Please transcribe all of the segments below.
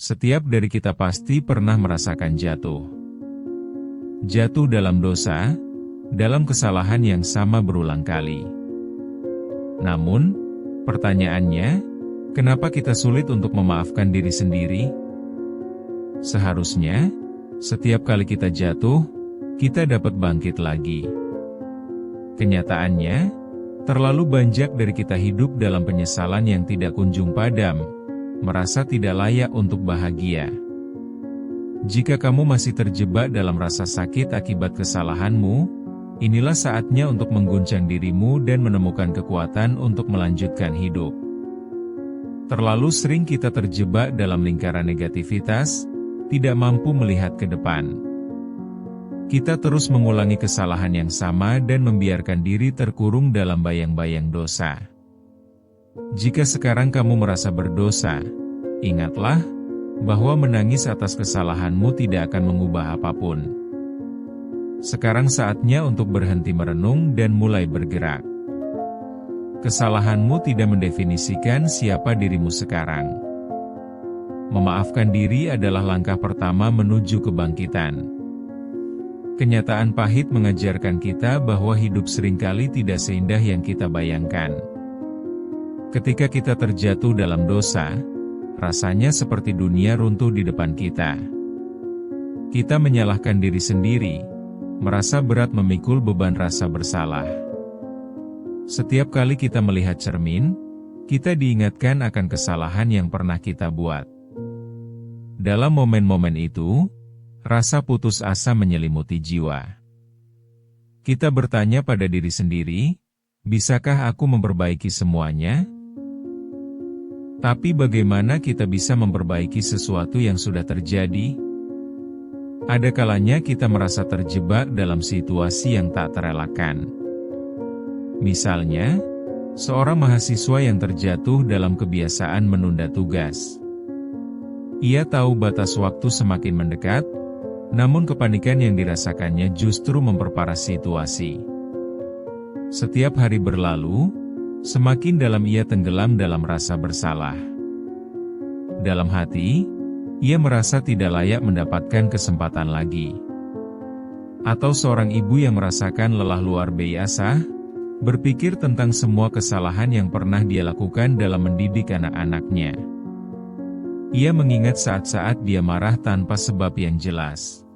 Setiap dari kita pasti pernah merasakan jatuh. Jatuh dalam dosa, dalam kesalahan yang sama berulang kali. Namun, pertanyaannya, kenapa kita sulit untuk memaafkan diri sendiri? Seharusnya, setiap kali kita jatuh, kita dapat bangkit lagi. Kenyataannya, terlalu banyak dari kita hidup dalam penyesalan yang tidak kunjung padam, merasa tidak layak untuk bahagia. Jika kamu masih terjebak dalam rasa sakit akibat kesalahanmu, inilah saatnya untuk mengguncang dirimu dan menemukan kekuatan untuk melanjutkan hidup. Terlalu sering kita terjebak dalam lingkaran negativitas, tidak mampu melihat ke depan. Kita terus mengulangi kesalahan yang sama dan membiarkan diri terkurung dalam bayang-bayang dosa. Jika sekarang kamu merasa berdosa, ingatlah bahwa menangis atas kesalahanmu tidak akan mengubah apapun. Sekarang saatnya untuk berhenti merenung dan mulai bergerak. Kesalahanmu tidak mendefinisikan siapa dirimu sekarang. Memaafkan diri adalah langkah pertama menuju kebangkitan. Kenyataan pahit mengajarkan kita bahwa hidup seringkali tidak seindah yang kita bayangkan. Ketika kita terjatuh dalam dosa, rasanya seperti dunia runtuh di depan kita. Kita menyalahkan diri sendiri, merasa berat memikul beban rasa bersalah. Setiap kali kita melihat cermin, kita diingatkan akan kesalahan yang pernah kita buat. Dalam momen-momen itu, rasa putus asa menyelimuti jiwa. Kita bertanya pada diri sendiri, bisakah aku memperbaiki semuanya? Tapi bagaimana kita bisa memperbaiki sesuatu yang sudah terjadi? Ada kalanya kita merasa terjebak dalam situasi yang tak terelakkan. Misalnya, seorang mahasiswa yang terjatuh dalam kebiasaan menunda tugas. Ia tahu batas waktu semakin mendekat, namun kepanikan yang dirasakannya justru memperparah situasi. Setiap hari berlalu, semakin dalam ia tenggelam dalam rasa bersalah. Dalam hati, ia merasa tidak layak mendapatkan kesempatan lagi. Atau seorang ibu yang merasakan lelah luar biasa, berpikir tentang semua kesalahan yang pernah dia lakukan dalam mendidik anak-anaknya. Ia mengingat saat-saat dia marah tanpa sebab yang jelas.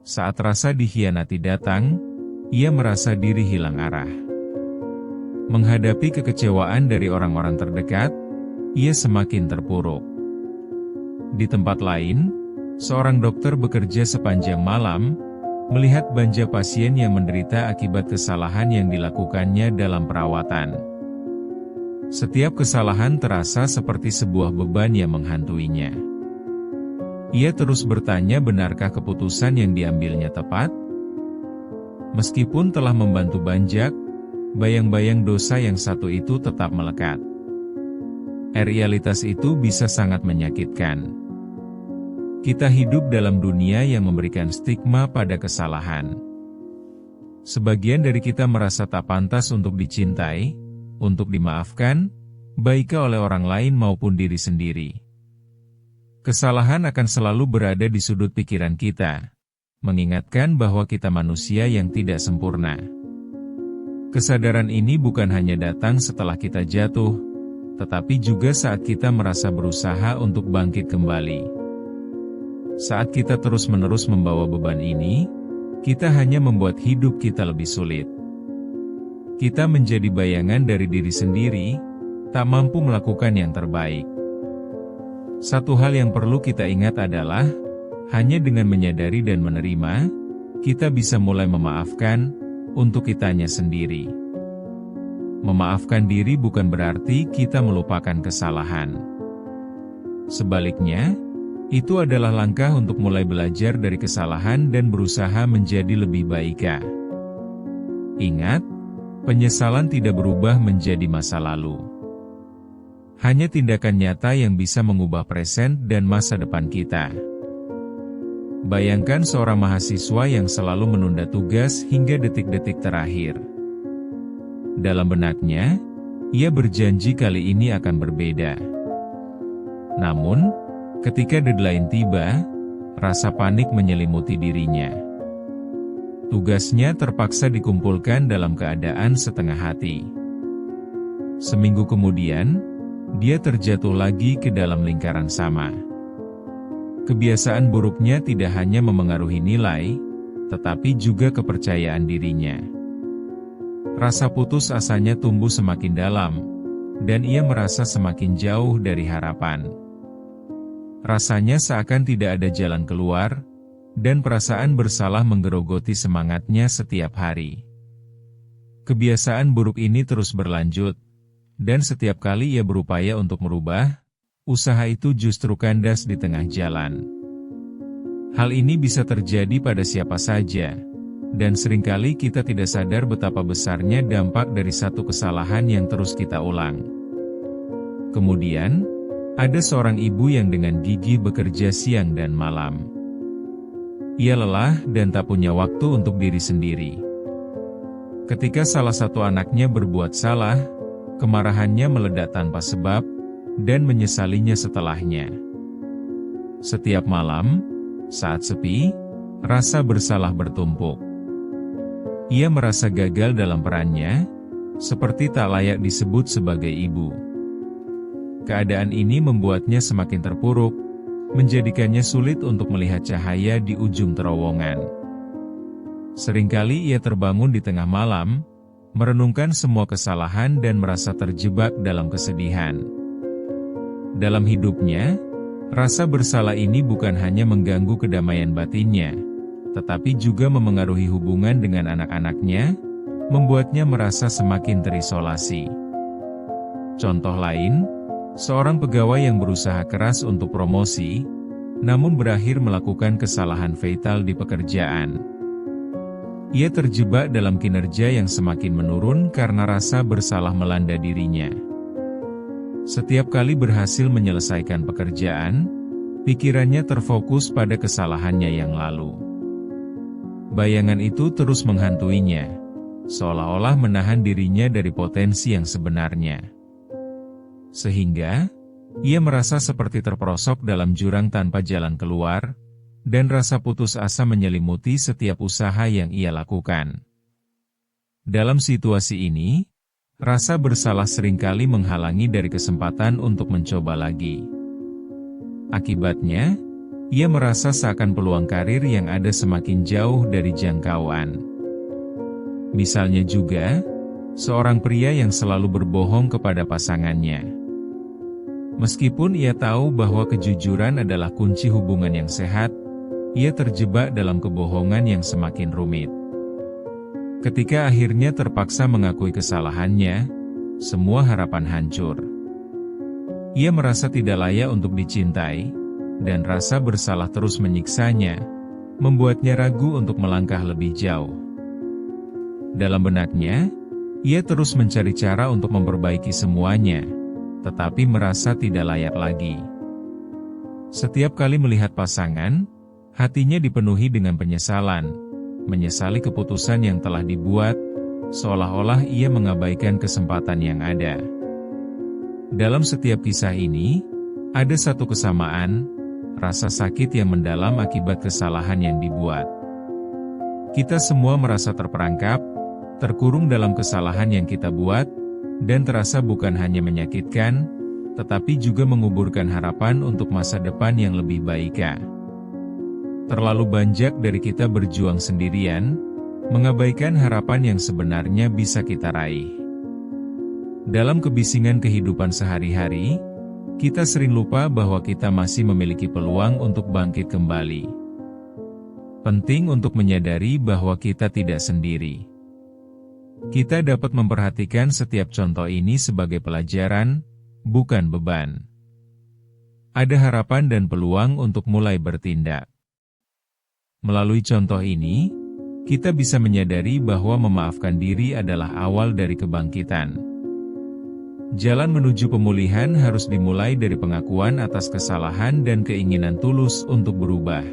Saat rasa dikhianati datang, ia merasa diri hilang arah. Menghadapi kekecewaan dari orang-orang terdekat, ia semakin terpuruk. Di tempat lain, seorang dokter bekerja sepanjang malam, melihat banja pasien yang menderita akibat kesalahan yang dilakukannya dalam perawatan. Setiap kesalahan terasa seperti sebuah beban yang menghantuinya. Ia terus bertanya, benarkah keputusan yang diambilnya tepat? Meskipun telah membantu banyak, bayang-bayang dosa yang satu itu tetap melekat. Realitas itu bisa sangat menyakitkan. Kita hidup dalam dunia yang memberikan stigma pada kesalahan. Sebagian dari kita merasa tak pantas untuk dicintai, untuk dimaafkan, baik oleh orang lain maupun diri sendiri. Kesalahan akan selalu berada di sudut pikiran kita, mengingatkan bahwa kita manusia yang tidak sempurna. Kesadaran ini bukan hanya datang setelah kita jatuh, tetapi juga saat kita merasa berusaha untuk bangkit kembali. Saat kita terus-menerus membawa beban ini, kita hanya membuat hidup kita lebih sulit. Kita menjadi bayangan dari diri sendiri, tak mampu melakukan yang terbaik. Satu hal yang perlu kita ingat adalah, hanya dengan menyadari dan menerima, kita bisa mulai memaafkan, untuk kitanya sendiri. Memaafkan diri bukan berarti kita melupakan kesalahan. Sebaliknya, itu adalah langkah untuk mulai belajar dari kesalahan dan berusaha menjadi lebih baik. Ingat, penyesalan tidak berubah menjadi masa lalu. Hanya tindakan nyata yang bisa mengubah present dan masa depan kita. Bayangkan seorang mahasiswa yang selalu menunda tugas hingga detik-detik terakhir. Dalam benaknya, ia berjanji kali ini akan berbeda. Namun, Ketika deadline tiba, rasa panik menyelimuti dirinya. Tugasnya terpaksa dikumpulkan dalam keadaan setengah hati. Seminggu kemudian, dia terjatuh lagi ke dalam lingkaran sama. Kebiasaan buruknya tidak hanya memengaruhi nilai, tetapi juga kepercayaan dirinya. Rasa putus asanya tumbuh semakin dalam, dan ia merasa semakin jauh dari harapan. Rasanya seakan tidak ada jalan keluar, dan perasaan bersalah menggerogoti semangatnya setiap hari. Kebiasaan buruk ini terus berlanjut, dan setiap kali ia berupaya untuk merubah, usaha itu justru kandas di tengah jalan. Hal ini bisa terjadi pada siapa saja, dan seringkali kita tidak sadar betapa besarnya dampak dari satu kesalahan yang terus kita ulang. Kemudian, ada seorang ibu yang dengan gigih bekerja siang dan malam. Ia lelah dan tak punya waktu untuk diri sendiri. Ketika salah satu anaknya berbuat salah, kemarahannya meledak tanpa sebab, dan menyesalinya setelahnya. Setiap malam, saat sepi, rasa bersalah bertumpuk. Ia merasa gagal dalam perannya, seperti tak layak disebut sebagai ibu. Keadaan ini membuatnya semakin terpuruk, menjadikannya sulit untuk melihat cahaya di ujung terowongan. Seringkali ia terbangun di tengah malam, merenungkan semua kesalahan dan merasa terjebak dalam kesedihan. Dalam hidupnya, rasa bersalah ini bukan hanya mengganggu kedamaian batinnya, tetapi juga memengaruhi hubungan dengan anak-anaknya, membuatnya merasa semakin terisolasi. Contoh lain, seorang pegawai yang berusaha keras untuk promosi, namun berakhir melakukan kesalahan fatal di pekerjaan. Ia terjebak dalam kinerja yang semakin menurun karena rasa bersalah melanda dirinya. Setiap kali berhasil menyelesaikan pekerjaan, pikirannya terfokus pada kesalahannya yang lalu. Bayangan itu terus menghantuinya, seolah-olah menahan dirinya dari potensi yang sebenarnya. Sehingga, ia merasa seperti terperosok dalam jurang tanpa jalan keluar, dan rasa putus asa menyelimuti setiap usaha yang ia lakukan. Dalam situasi ini, rasa bersalah seringkali menghalangi dari kesempatan untuk mencoba lagi. Akibatnya, ia merasa seakan peluang karir yang ada semakin jauh dari jangkauan. Misalnya juga, seorang pria yang selalu berbohong kepada pasangannya. Meskipun ia tahu bahwa kejujuran adalah kunci hubungan yang sehat, ia terjebak dalam kebohongan yang semakin rumit. Ketika akhirnya terpaksa mengakui kesalahannya, semua harapan hancur. Ia merasa tidak layak untuk dicintai, dan rasa bersalah terus menyiksanya, membuatnya ragu untuk melangkah lebih jauh. Dalam benaknya, ia terus mencari cara untuk memperbaiki semuanya, tetapi merasa tidak layak lagi. Setiap kali melihat pasangan, hatinya dipenuhi dengan penyesalan, menyesali keputusan yang telah dibuat, seolah-olah ia mengabaikan kesempatan yang ada. Dalam setiap kisah ini, ada satu kesamaan, rasa sakit yang mendalam akibat kesalahan yang dibuat. Kita semua merasa terperangkap, terkurung dalam kesalahan yang kita buat, dan terasa bukan hanya menyakitkan, tetapi juga menguburkan harapan untuk masa depan yang lebih baik. Terlalu banyak dari kita berjuang sendirian, mengabaikan harapan yang sebenarnya bisa kita raih. Dalam kebisingan kehidupan sehari-hari, kita sering lupa bahwa kita masih memiliki peluang untuk bangkit kembali. Penting untuk menyadari bahwa kita tidak sendiri. Kita dapat memperhatikan setiap contoh ini sebagai pelajaran, bukan beban. Ada harapan dan peluang untuk mulai bertindak. Melalui contoh ini, kita bisa menyadari bahwa memaafkan diri adalah awal dari kebangkitan. Jalan menuju pemulihan harus dimulai dari pengakuan atas kesalahan dan keinginan tulus untuk berubah.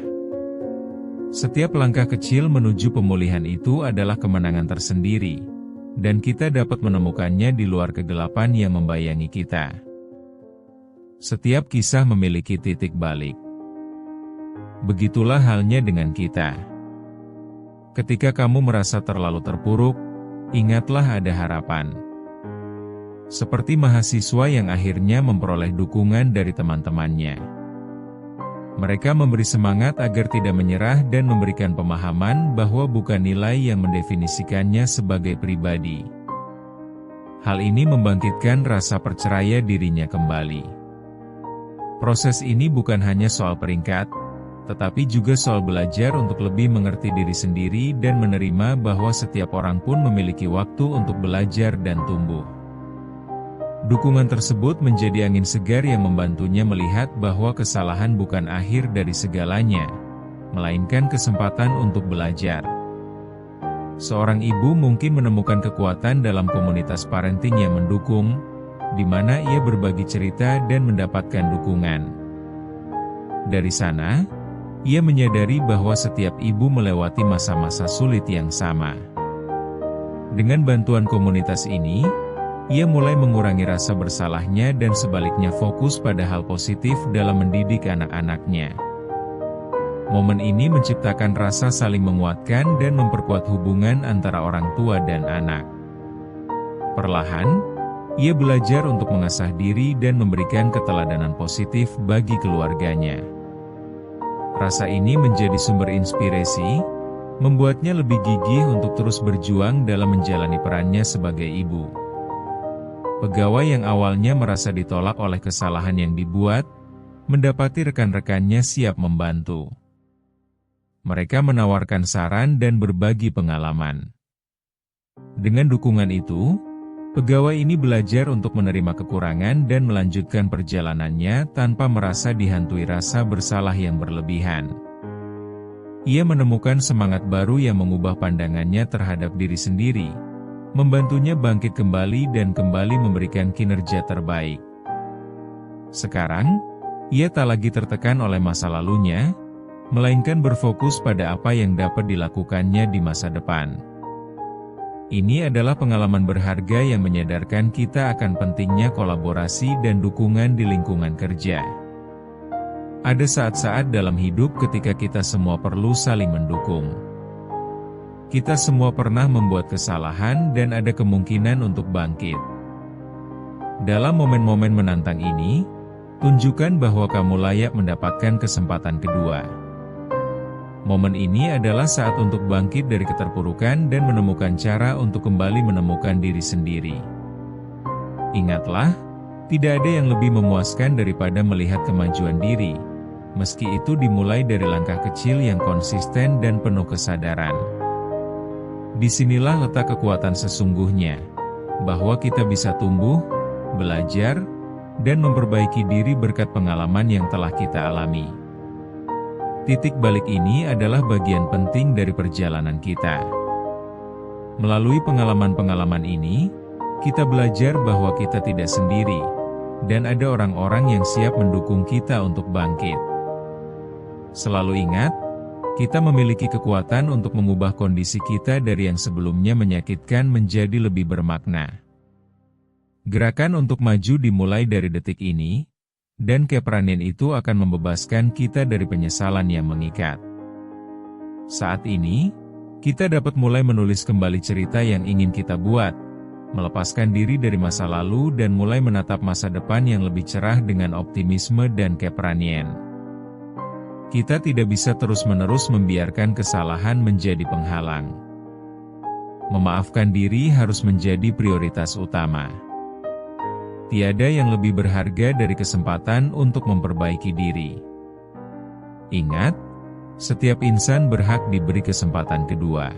Setiap langkah kecil menuju pemulihan itu adalah kemenangan tersendiri, dan kita dapat menemukannya di luar kegelapan yang membayangi kita. Setiap kisah memiliki titik balik. Begitulah halnya dengan kita. Ketika kamu merasa terlalu terpuruk, ingatlah ada harapan. Seperti mahasiswa yang akhirnya memperoleh dukungan dari teman-temannya. Mereka memberi semangat agar tidak menyerah dan memberikan pemahaman bahwa bukan nilai yang mendefinisikannya sebagai pribadi. Hal ini membangkitkan rasa percaya dirinya kembali. Proses ini bukan hanya soal peringkat, tetapi juga soal belajar untuk lebih mengerti diri sendiri dan menerima bahwa setiap orang pun memiliki waktu untuk belajar dan tumbuh. Dukungan tersebut menjadi angin segar yang membantunya melihat bahwa kesalahan bukan akhir dari segalanya, melainkan kesempatan untuk belajar. Seorang ibu mungkin menemukan kekuatan dalam komunitas parenting yang mendukung, di mana ia berbagi cerita dan mendapatkan dukungan. Dari sana, ia menyadari bahwa setiap ibu melewati masa-masa sulit yang sama. Dengan bantuan komunitas ini, ia mulai mengurangi rasa bersalahnya dan sebaliknya fokus pada hal positif dalam mendidik anak-anaknya. Momen ini menciptakan rasa saling menguatkan dan memperkuat hubungan antara orang tua dan anak. Perlahan, ia belajar untuk mengasah diri dan memberikan keteladanan positif bagi keluarganya. Rasa ini menjadi sumber inspirasi, membuatnya lebih gigih untuk terus berjuang dalam menjalani perannya sebagai ibu. Pegawai yang awalnya merasa ditolak oleh kesalahan yang dibuat, mendapati rekan-rekannya siap membantu. Mereka menawarkan saran dan berbagi pengalaman. Dengan dukungan itu, pegawai ini belajar untuk menerima kekurangan dan melanjutkan perjalanannya tanpa merasa dihantui rasa bersalah yang berlebihan. Ia menemukan semangat baru yang mengubah pandangannya terhadap diri sendiri, membantunya bangkit kembali dan kembali memberikan kinerja terbaik. Sekarang, ia tak lagi tertekan oleh masa lalunya, melainkan berfokus pada apa yang dapat dilakukannya di masa depan. Ini adalah pengalaman berharga yang menyadarkan kita akan pentingnya kolaborasi dan dukungan di lingkungan kerja. Ada saat-saat dalam hidup ketika kita semua perlu saling mendukung. Kita semua pernah membuat kesalahan dan ada kemungkinan untuk bangkit. Dalam momen-momen menantang ini, tunjukkan bahwa kamu layak mendapatkan kesempatan kedua. Momen ini adalah saat untuk bangkit dari keterpurukan dan menemukan cara untuk kembali menemukan diri sendiri. Ingatlah, tidak ada yang lebih memuaskan daripada melihat kemajuan diri, meski itu dimulai dari langkah kecil yang konsisten dan penuh kesadaran. Disinilah letak kekuatan sesungguhnya, bahwa kita bisa tumbuh, belajar, dan memperbaiki diri berkat pengalaman yang telah kita alami. Titik balik ini adalah bagian penting dari perjalanan kita. Melalui pengalaman-pengalaman ini, kita belajar bahwa kita tidak sendiri, dan ada orang-orang yang siap mendukung kita untuk bangkit. Selalu ingat, kita memiliki kekuatan untuk mengubah kondisi kita dari yang sebelumnya menyakitkan menjadi lebih bermakna. Gerakan untuk maju dimulai dari detik ini, dan keberanian itu akan membebaskan kita dari penyesalan yang mengikat. Saat ini, kita dapat mulai menulis kembali cerita yang ingin kita buat, melepaskan diri dari masa lalu dan mulai menatap masa depan yang lebih cerah dengan optimisme dan keberanian. Kita tidak bisa terus-menerus membiarkan kesalahan menjadi penghalang. Memaafkan diri harus menjadi prioritas utama. Tiada yang lebih berharga dari kesempatan untuk memperbaiki diri. Ingat, setiap insan berhak diberi kesempatan kedua.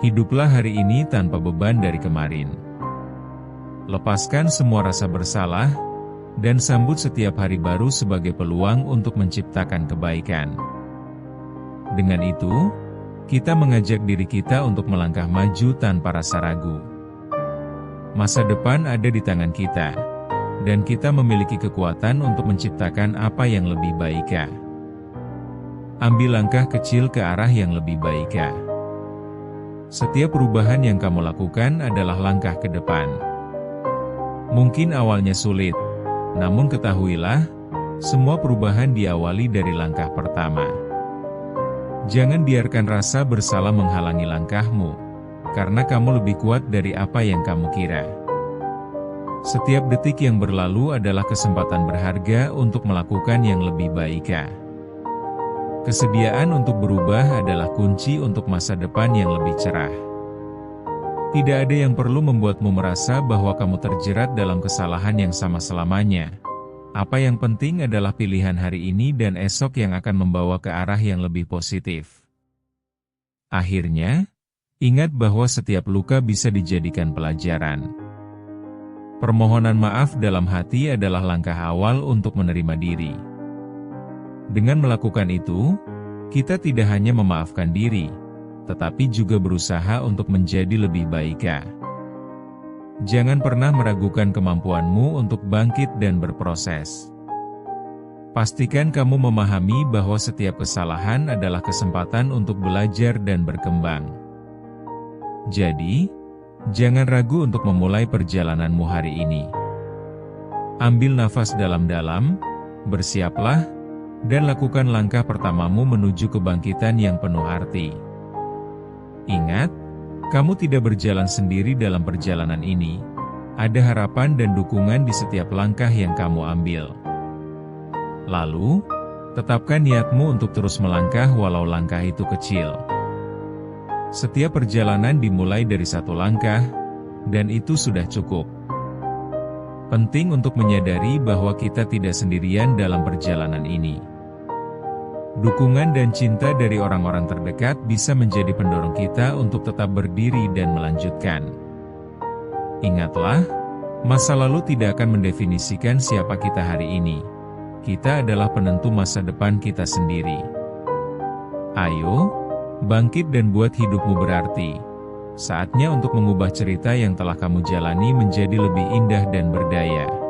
Hiduplah hari ini tanpa beban dari kemarin. Lepaskan semua rasa bersalah, dan sambut setiap hari baru sebagai peluang untuk menciptakan kebaikan. Dengan itu, kita mengajak diri kita untuk melangkah maju tanpa rasa ragu. Masa depan ada di tangan kita, dan kita memiliki kekuatan untuk menciptakan apa yang lebih baik. Ambil langkah kecil ke arah yang lebih baik. Setiap perubahan yang kamu lakukan adalah langkah ke depan. Mungkin awalnya sulit, Namun ketahuilah, semua perubahan diawali dari langkah pertama. Jangan biarkan rasa bersalah menghalangi langkahmu, karena kamu lebih kuat dari apa yang kamu kira. Setiap detik yang berlalu adalah kesempatan berharga untuk melakukan yang lebih baik. Kesediaan untuk berubah adalah kunci untuk masa depan yang lebih cerah. Tidak ada yang perlu membuatmu merasa bahwa kamu terjerat dalam kesalahan yang sama selamanya. Apa yang penting adalah pilihan hari ini dan esok yang akan membawa ke arah yang lebih positif. Akhirnya, ingat bahwa setiap luka bisa dijadikan pelajaran. Permohonan maaf dalam hati adalah langkah awal untuk menerima diri. Dengan melakukan itu, kita tidak hanya memaafkan diri, tetapi juga berusaha untuk menjadi lebih baik. Jangan pernah meragukan kemampuanmu untuk bangkit dan berproses. Pastikan kamu memahami bahwa setiap kesalahan adalah kesempatan untuk belajar dan berkembang. Jadi, jangan ragu untuk memulai perjalananmu hari ini. Ambil nafas dalam-dalam, bersiaplah, dan lakukan langkah pertamamu menuju kebangkitan yang penuh arti. Ingat, kamu tidak berjalan sendiri dalam perjalanan ini. Ada harapan dan dukungan di setiap langkah yang kamu ambil. Lalu, tetapkan niatmu untuk terus melangkah walau langkah itu kecil. Setiap perjalanan dimulai dari satu langkah, dan itu sudah cukup. Penting untuk menyadari bahwa kita tidak sendirian dalam perjalanan ini. Dukungan dan cinta dari orang-orang terdekat bisa menjadi pendorong kita untuk tetap berdiri dan melanjutkan. Ingatlah, masa lalu tidak akan mendefinisikan siapa kita hari ini. Kita adalah penentu masa depan kita sendiri. Ayo, bangkit dan buat hidupmu berarti. Saatnya untuk mengubah cerita yang telah kamu jalani menjadi lebih indah dan berdaya.